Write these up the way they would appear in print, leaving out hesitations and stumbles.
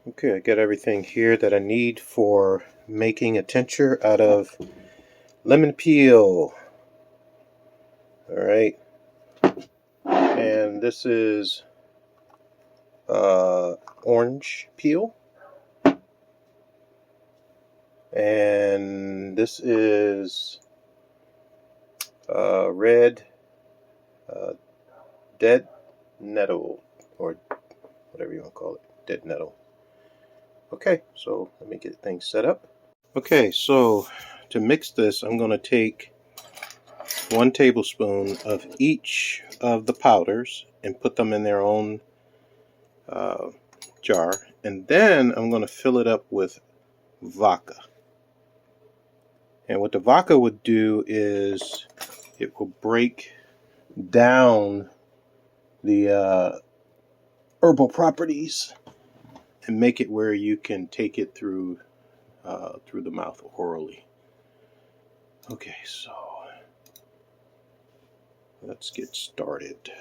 Okay, I got everything here that I need for making a tincture out of lemon peel. Alright, and this is orange peel, and this is red dead nettle, or whatever you want to call it, dead nettle. Okay, so let me get things set up. Okay, so to mix this, I'm going to take 1 tablespoon of each of the powders and put them in their own jar, and then I'm going to fill it up with vodka. And what the vodka would do is it will break down the herbal properties and make it where you can take it through the mouth orally. Okay, so let's get started.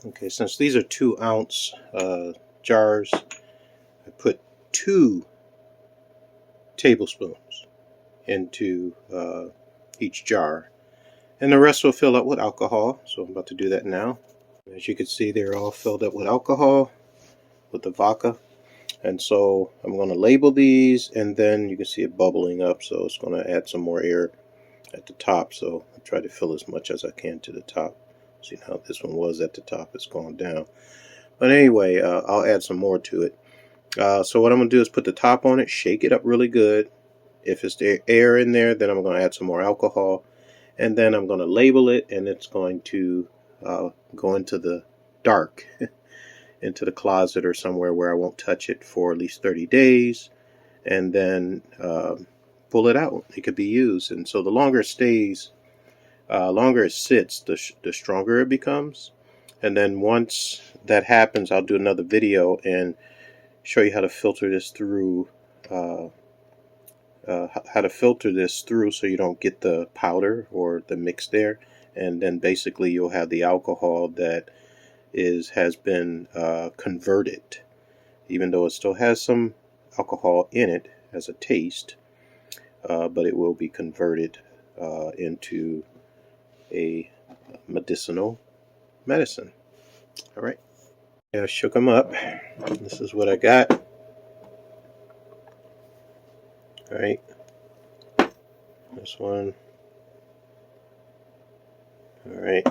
Okay, since these are 2-ounce jars, I put 2 tablespoons into each jar, and the rest will fill up with alcohol. So I'm about to do that now. As you can see, they're all filled up with alcohol with the vodka. And so I'm going to label these, and then you can see it bubbling up, so it's going to add some more air at the top. So I try to fill as much as I can to the top. See how this one was at the top, it's gone down. But anyway, I'll add some more to it. So what I'm going to do is put the top on it, shake it up really good. If it's the air in there, then I'm going to add some more alcohol, and then I'm going to label it, and it's going to go into the dark, into the closet or somewhere where I won't touch it for at least 30 days, and then pull it out. It could be used. And so the longer it stays, longer it sits, the stronger it becomes. And then once that happens, I'll do another video and show you how to filter this through, so you don't get the powder or the mix there. And then basically you'll have the alcohol that has been converted, even though it still has some alcohol in it as a taste, but it will be converted into a medicinal medicine. All right, I shook them up. This is what I got. All right, this one. All right.